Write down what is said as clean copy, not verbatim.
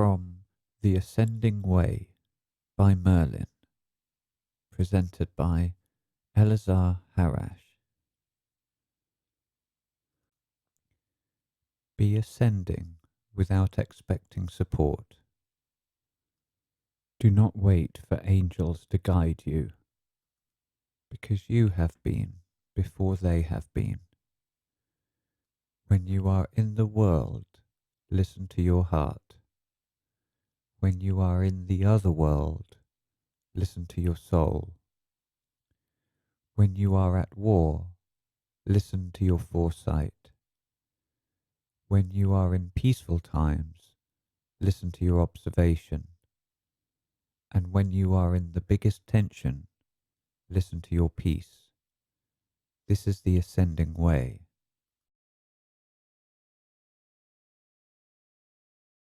from The Ascending Way by Merlin, presented by Eleazar Harash. Be ascending without expecting support. Do not wait for angels to guide you, because you have been before they have been. When you are in the world, listen to your heart. When you are in the other world, listen to your soul. When you are at war, listen to your foresight. When you are in peaceful times, listen to your observation. And when you are in the biggest tension, listen to your peace. This is the ascending way.